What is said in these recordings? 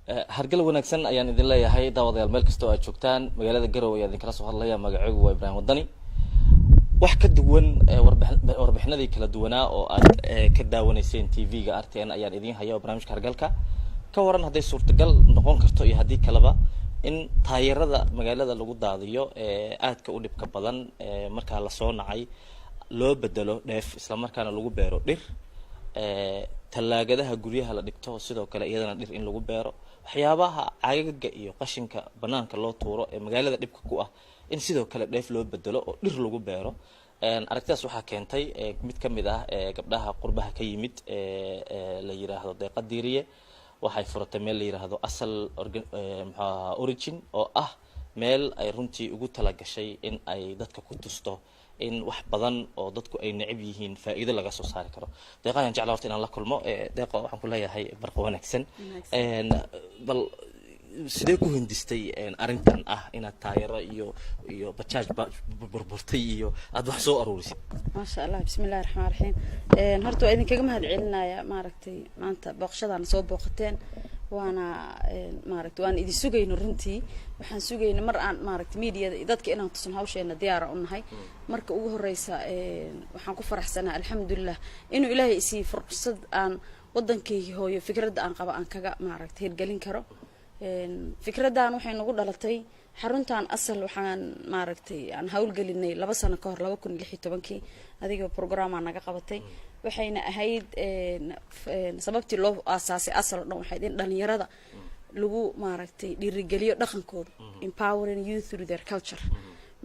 hargal wanaagsan ayaan idin leeyahay daawadayaal meel kasta oo aad joogtaan magaalada Garowe ayaa idin kala soo hadlaya magacaygu waa Ibrahim Wadani wax ka duwan warbixinadii kala duwanaa oo aad ka daawanayseen TV-ga RTN ayaan idin hayaa barnaamijka hargalka ka waran haday suurtagal noqon karto iyo hadii kaleba in taayirada magaalada lagu daadiyo aadka u dhibka badan marka la soo nacay loo bedelo dheef isla markaana lagu beero dhir talaagadaha guryaha la dhigto sidoo kale iyadana dhir in lagu beero waxyaabaha caagaga iyo qashinka banaanka loo tuuro ee magaalada dhibka ku ah in sidoo kale dheef loo bedelo oo dhir lagu beero aragtidaas waxa keentay mid kamid ah gabdhaha qurbaha ka yimid la yiraahdo Deeqa Diiriye waxay furatay meel la yiraahdo Asal Origin oo ah meel ay runtii ugu tala gashay in ay dadka ku tusto in wax badan oo dadku ay necib yihiin faa'iido laga soo saari karo deeqaan jecel horta inaan la kulmo deeqo waxaan ku leeyahay barqa wanaagsan bal sidee ku hindistay arintan ah inaad taayiro iyo bajaaj burburtay iyo aad wax soo aruurisid ma sha Allah bismillaahir rahmaanir rahiim horta waa idin kaga mahad celinaya maaragtay maanta booqashadaan soo booqateen waana maaragtay waan idin sugayno runtii waxaan sugaynaa mar aan maaragtay media dadka inaan tusan hawsheena diyaar u nahay marka ugu horeysa waxaan ku faraxsanahay alxamdulillah inuu ilaahay isi fursad aan wadankayga hooyo fikradda aan qaba aan kaga maaragtay hirgelin karo fikradan waxay nagu dhalatay xaruntan Asal waxaan maaragtay aan hawl gelinay 2 sano ka hor 2016 adiga program aan naga qabatay waxayna ahayd sababtii loo aasaasay Asal oo dhan waxay dhalinyarada lagu maaragtay dhiirigeliyo dhaqankooda empowering youth through their culture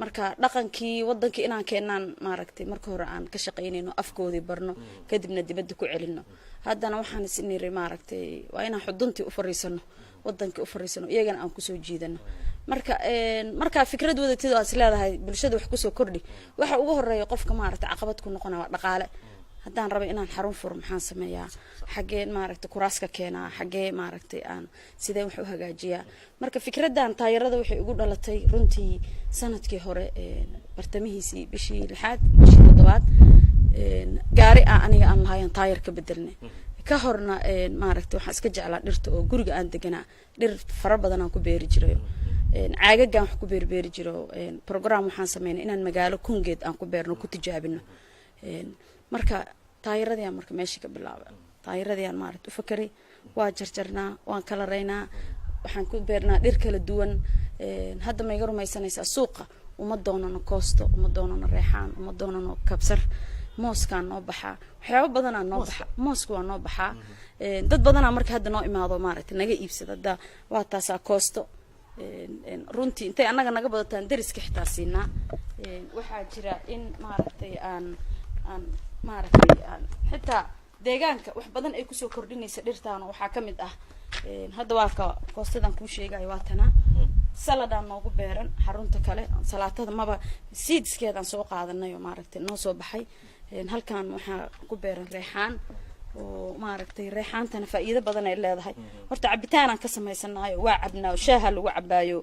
marka dhaqankii wadanka inaan keenan maaragtay marka hore aan ka shaqeynayno afkoodii barno kadibna dibadda ku celino haddana waxaan isniiray maaragtay waa inaan xuduntii u fariisano wadanka u fariisano iyagana aan ku soo jiidano marka fikrad wadateed oo isleedahay bulshada wax ku soo kordhi waxa ugu horeeyo qofka maaragtay caqabad ku noqonaa waa dhaqaale haddaan rabo inaan xarun furo maxaan sameeyaa xageen maaragtay kuraaska keenaa xagee maaragtay aan sidee wax u hagaajiyaa marka fikradan taayirada waxay ugu dhalatay runtii sanadkii hore bartamihiisii bishii 6 bishii 7 gaari aniga aan lahayn taayir ka bedelnay ka horna maaragtay waxaan iska jeclaa dhirta oo guriga aan deganaa dhir fara badan aan ku beeri jiray caagagan wax ku beeri jiro program waxaan sameeynay inaan magaalo kungeed aan ku beerno ku tijaabino marka taayiradii marka meeshii ka bilaabay taayiradii maaragtay u fakaray waa jarjarnaa waan kala reynaa waxaan ku beernaa dhir kala duwan hadda ma iga rumaysanaysaa suuqa uma doonano koosto uma doonano reexaan uma doonano kabsar mooskaan noo baxaa waxyaabo badan aan noo baxa moosku waa noo baxaa dad badan marka hadda noo imaado maaragtay naga iibsada waa taasa koosto runtii intay anaga naga badataan dariska xitaa siinaa waxaa jira in maaragtay aan maaragtay xitaa deegaanka wax badan ay ku soo kordhinaysa dhirtaan waxaa ka mid ah hadda waa ka koostadan ku sheegay waa tana saladan noogu beeran xarunta kale salaatada maba seedskeedan soo qaadanay oo maaragtay noo soo baxay halkan waxaa ku beeran reexaan oo maaragtay reexaantana faa'iido badan ay leedahay horta cabitaan aan ka sameysanahay waa cabnaa shaaha lagu cabaayo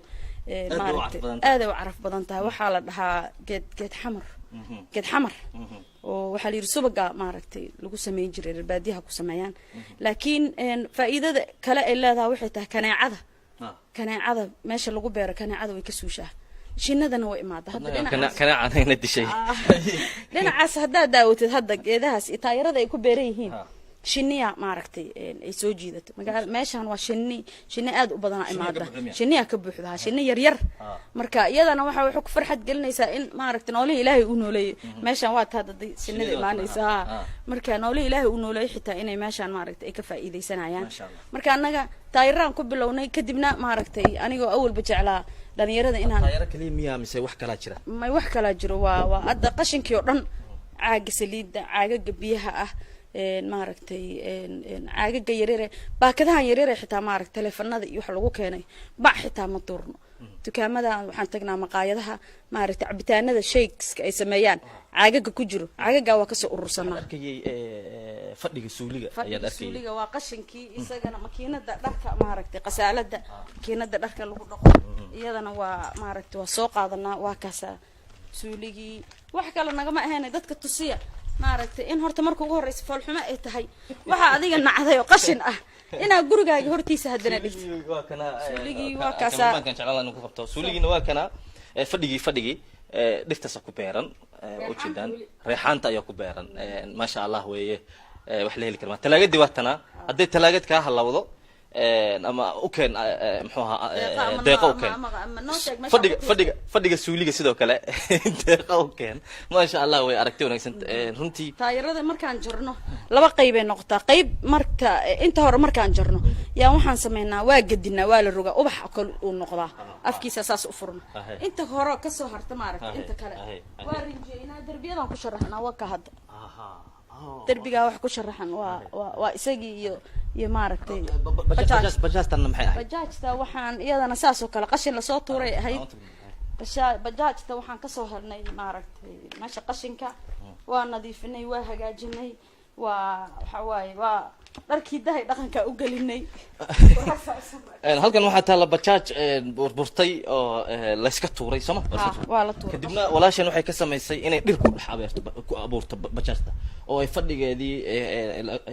maaragtay aad u caraf badan tahay waxa la dhahaa geed xamar oo waxa la yiri subaga maaragtay lagu sameyn jiray baadiyaha ku sameeyaan laakiin faa'iidada kale ay leedahay waxay tahay kaneecada meesha lagu beero kaneecada way ka suushaa shinnadana way imaada hadda kaneecada dishay dhinacaas hadda daawatid hadda geedahaas taayirada ay ku beeran yihiin shinniya maaragtay ay soo jiidato magaal meeshan waa shinni aad u badan imaada shinniya ka buuxda shinni yar marka iyadana waxa ku farxad gelinaysa in maaragtay noolaha Ilaahay uu nooleeyo meeshan waa taada shinnida imaanaysa marka noolaha Ilaahay uu nooleeyo xitaa inay meeshan maaragtay ay ka faa'iideysanayaan marka anaga taayiraan ku bilownay kadibna maaragtay anigoo awalba jeclaa dhalinyarada inaan taayiro kaliya mise wax kala jira may wax kala jiro waa hadda qashinkii oo dhan caaga saliidda caaga biyaha ah maaragtay caagaga yareere baakadaha yareere xitaa maaragtay telefoonada iyo wax lagu keenay bac xitaa ma turno dukaamada waxaan tagnaa maqaayadaha maaragtay cabitaanada shakes ay sameeyaan caagaga ku jiro caagaga waa ka soo urursanaa fadhiga suuliga ayaa arkay suuliga waa qashinkii isagana makiinada dharka maaragtay qasaalada makiinada dharka lagu dhaqo iyadana waa maaragtay waa soo qaadanaa waa kaasa suuligii wax kale nagama ahayn dadka tusiya maaragtay in horta marka ugu horeysa foolxuma ay tahay waxa adiga nacday oo qashin ah inaa gurigaaga hortiisa haddana dhigto suuligii waa kana suuligii waa kaasaa kan jeclaan inuu ku qabto suuligiina waa kana fadhigii dhirtaas ku beeran ujeedaan reexaanta ayaa ku beeran maasha Allah weeye wax la heli karo talaagadii waa tana hadday talaagad ka halawdo ama u keen muxuu ahaa deeqo u keen fadhiga suuliga sidoo kale deeqo u keen maasha Allah way aragtay wanaagsan runtii taayirada markaan jarno laba qayb ay noqotaa qayb marka inta hore markaan jarno yaa waxaan sameynaa waa gadinaa waa la rogaa ubax kale uu noqdaa afkiisa saas u furna inta hore ka soo harta maaragtay inta kale waa rinjeynaa darbiyadan ku sharaxnaa waa ka hadda دربيجا واحد كوش الرحن وإسقي يمارك تي بجاج تنا محي بجاج تا وحن يدا نساسو كلا قشن لصوت وري هاي بجاج تا وحن كسوهر ني مارك ماشي قشنك ونظيفني وهجاجني وحواي dharkii dahay dhaqanka u galinay halkan waxa taala bajaaj burburtay oo la iska tuuray sama waa la tuuray kadibna walaashan waxay ka sameysay inay dhir ku dhex abeerto ku abuurto bajaajta oo ay fadhigeedii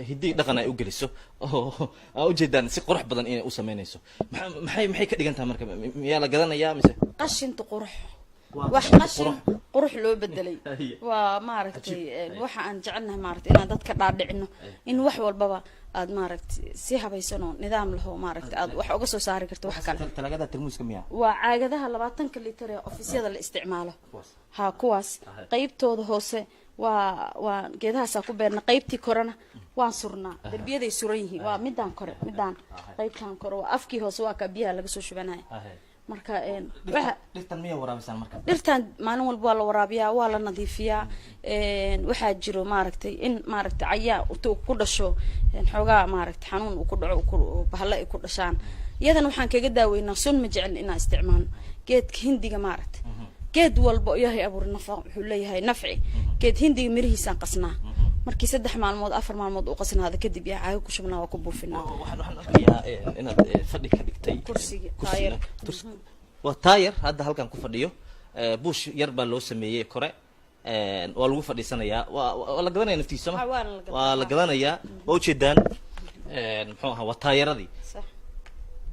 hidii dhaqan ay u galiso oo u jeedaan si qurux badan inay u sameynayso maxay ka dhigan tahay marka miyaa la gadanayaa mise qashinta qurux wax qashin qurux loo bedelay waa maaragtay waxa aan jecelnahay maaragtay inaan dadka dhaadhicino in wax walbaba aad maaragtay si habaysan oo nidaam leh oo maaragtay aad wax uga soo saari karto wax kale talaagada tarmuuska miyaa waa caagadaha 20 litir ee ofisiyada la isticmaalo ha kuwaas qaybtooda hoose waa geedahaas ku beerna qaybtii korana waan surnaa darbiyaday suran yihiin waa midaan kore midaan qaybtan kore waa afkii hoose waa ka biyaha laga soo shubanahay marka waxa dhirtan miya waraabisan marka dhirtan maalin walba waa la waraabiyaa waa la nadiifiyaa waxa jiro maaragtay in maaragtay ayaa uu ku dhasho xogaa maaragtay xanuun uu ku dhaco bahla ay ku dhashaan iyadan waxaan kaga daaweynaa sun ma jecel inaan isticmaalo geedka hindiga maaragtay geed walba yahay abuur nafaq wuxuu leeyahay nafci geed hindiga mirihiisa qasnaa markii 3 maalmood 4 maalmood uu qasnaada kadib yaa caaga ku shubnaa waa ku buufinaa waxaan arkayaa inaad fadhi ka dhigtay kursiga taayir waa taayir hadda halkan ku fadhiyo buush yar baa loo sameeyay kore waa lagu fadhiisanayaa waa la gadanayaa naftiisa waa la gadanayaa oo jeedaan muxuu ahaa waa taayiradii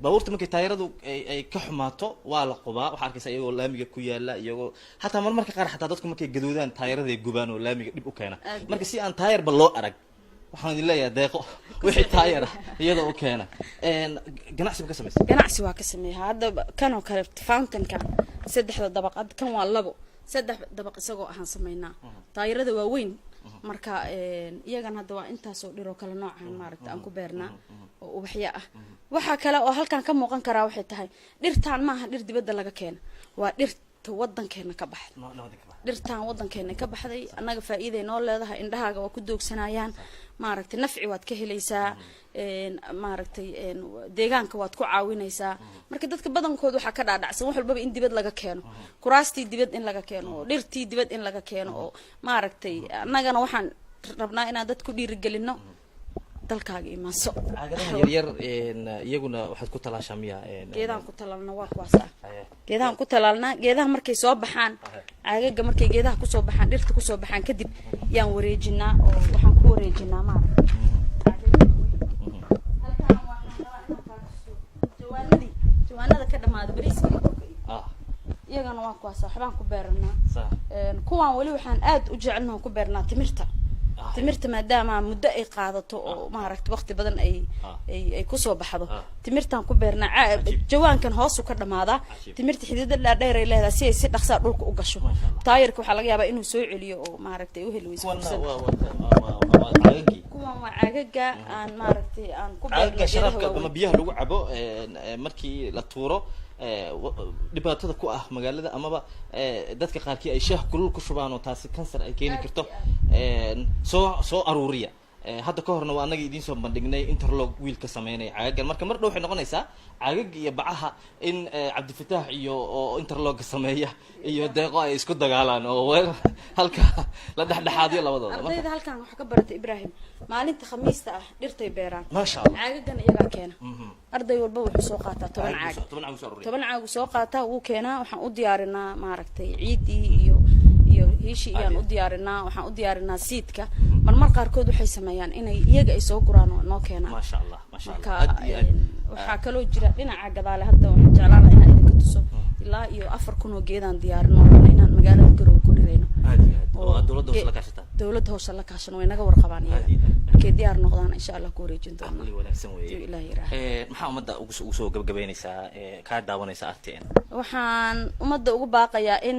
baabuurta markay taayiradu ay ka xumaato waa la qubaa waxa arkaysa iyagoo laamiga ku yaala iyagoo hatta marmarka qaar xataa dadku markay gadoodaan taayirada ay gubaan oo laamiga dib u keena marka si aan taayirba loo arag waxaan idin leeyahay deeqo wixii taayir iyada u keena ganacsi ka sameeyay ganacsi waa ka sameeyay hadda kan oo kale fountain kan 3 dabaqad kan waa labo 3 dabaq isagoo ahaan sameeynaa taayirada waa weyn marka iyagan hadda waa intaas oo dhiro kala noocan maaragta aan ku beernaa oo ubaxya ah waxa kale oo halkan ka muuqan kara waxay tahay dhirtaan maaha dhir dibadda laga keeno waa dhirta wadankeena ka baxday dhirtaan wadankeena ka baxday anaga faa'iido noo leedahay indhahaaga waa ku doogsanayaan maaragtay nafci waad ka helaysaa maaragtay deegaanka waad ku caawinaysaa marka dadka badankooda waxa ka dhaadhacsan wax walba in dibad laga keeno kuraastii dibad in laga keeno dhirtii dibad in laga keeno oo maaragtay anagana waxaan rabnaa inaan dadku dhiirigelino dalkaaga imaanso yar iyaguna waxaad ku talaashaa miya geedahan ku talaalna waa kuwaas geedahan ku talaalna geedaha markay soo baxaan caagaga markay geedaha ku soo baxaan dhirta ku soo baxaan kadib yaan wareejinaa oo waxaan ku wareejinaa maaragtay jawaanada ka dhamaada bariiska iyagana waa kuwaas waxbaan ku beernaa kuwaan wali waxaan aad u jecelnahay ku beernaa timirta maadaama muddo ay qaadato oo maaragtay waqti badan ay ku soo baxdo timirtan ku beernaa jawaankan hoos u ka dhamaada timirta xididada dheer ay leedahay si ay si dhaqso ah dhulka u gasho taayirka waxa laga yaabaa inuu soo celiyo oo maaragtay u heli weyso kuwan waa caagaga aan maaragtay aan ku beernaa sharafka ama biyaha lagu cabo markii la tuuro dhibaatada ku ah magaalada amaba dadka qaarkii ay shaah kulul ku shubaan oo taasi kansar ay keeni karto soo aruuriya hadda ka horna waa anaga idiin soo bandhignay interlog wiilka sameynay caagagan marka mar dhow waxay noqonaysaa caagag iyo bacaha in Cabdifataax iyo oo interlog sameeya iyo deeqo ay isku dagaalaan oo weer halka la dhaxdhaxaadiyo labadooda ardayda halkan wax ka baratay Ibrahim maalinta khamiista ah dhirtay beeraan ma sha Allah caagagan iyaga keena arday walba wuxuu soo qaataa 10 caag 10 caag soo qaataa uu keenaa waxaan u diyaarinaa maaragtay ciidii iyo heeshi iyaan u diyaarinaa waxaan u diyaarinaa siidka marmar qaarkood waxay sameeyaan inay iyaga ay soo guraan oo noo keenaan marka waxaa kaloo jira dhinaca gadaale hadda waxaan jeclaan lahaa inaan idinka tuso ilaa iyo 4,000 oo geedaan diyaarino inaan magaalada Garowe ku dhirayno oo dawladda hoos la kaashata dawladda hoos la kaashano way naga warqabaan markay diyaar noqdaan insha Allah ku wareejin doonaa wanaagsan weeye maxaa ummadda ugu soo gabagabeynaysaa ka daawanaysa RTN waxaan ummadda ugu baaqayaa in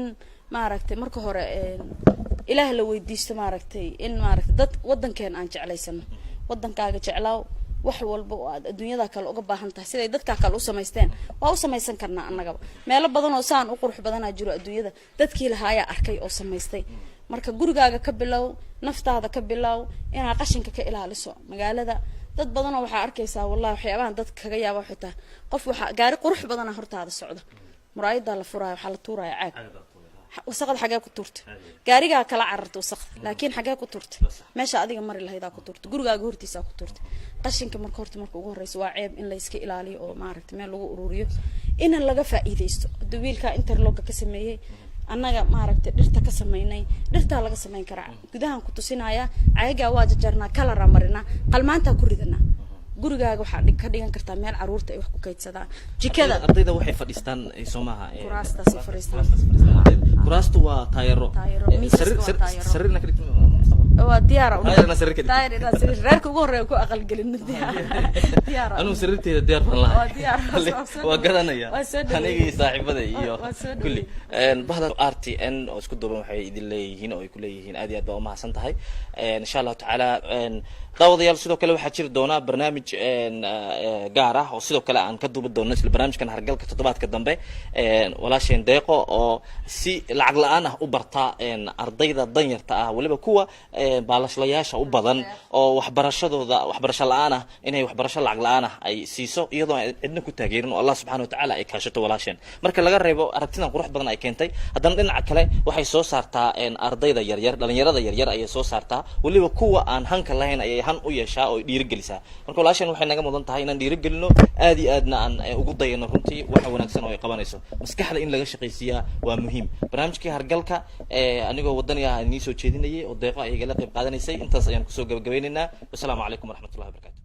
maaragtay marka hore ilaah la weydiisto maaragtay in maaragtay dad wadankeen aan jeclaysano wadankaaga jeclaaw wax walba oo aad adduunyada kale uga baahan tahay siday dadka kale u sameysteen waa u sameysan karnaa annaga meelo badan oo saan u qurux badan jiro adduunyada dadkii lahaa ayaa arkay oo sameystay marka gurigaaga ka bilow naftaada ka bilow inaad qashinka ka ilaaliso magaalada dad badan oo waxa arkaysaa wallahi waxyaabahan dad kaga yaabo xitaa qof waxa gaari qurux badan hortaada socdo muraayada la furaayo waxa la tuurayo caag wasaqad xagee ku turta gaariga kala cararto wasaqad laakiin xagee ku turta meesha adiga mari lahayd ku turta gurigaaga hortiisa ku turta qashinka marka ugu horeyso waa ceeb in la iska ilaaliyo oo maaragtay meel lagu ururiyo in laga faa'iideysto wiilka interlock ka sameeyay annaga maaragtay dhirta ka sameynay dhirta laga sameyn karaa gudahan ku tusinaya ayaga waa jajarnaa kala ramarina qalmaanta ku ridana gurigaaga waxa ka dhigan kartaa meel caruurta ay wax ku kaydsadaan jikada ardayda waxay fadhistaan Soomaha kuraasta si fariistaan kuraastu waa taayiro sarirna kadib waa diyaar taayirna sarir kadib taayir reerka ugu horeeya ku aqal gelin diyaar anu sarirteeda diyaar baan lahayn waa garanaya aniga saaxiibada iyo kulli bahda RTN oo isku duuban waxay idin leeyihiin oo ay ku leeyihiin aad iyo aad baa u mahadsan tahay insha Allah taala daawadayaal sidoo kale waxaa jiri doona barnaamij gaar ah oo sidoo kale aan ka duubi doono isla barnaamijkan hargalka toddobaadka dambe walaasheen deeqo oo si lacag la'aan ah u barta ardayda danyarta ah waliba kuwa baalashlayaasha u badan oo waxbarasho la'aan ah inay waxbarasho lacag la'aan ah ay siiso iyadoo cidna ku taageerin oo Allah subhanahu wa ta'ala ay kaashato walaasheen marka laga reebo aragtidan qurux badan ay keentay haddana dhinaca kale waxay soo saartaa ardayda yaryar dhalinyarada yaryar ayay soo saartaa waliba kuwa aan hanka lahayn ay han u yeeshaa oo dhiirigelisaa marka walaasheen waxay naga mudan tahay inaan dhiirigelino aad iyo aadna aan ugu dayano runtii waxa wanaagsan oo ay qabanayso maskaxda in laga shaqaysiiyaa waa muhiim barnaamijkii hargalka anigoo wadaniga aan soo jeedinayay oo deeqo ay igala qayb qaadanaysay intaas ayaan ku soo gabagabaynaynaa wassalaamu calaykum waraxmatullahi wabarakatuh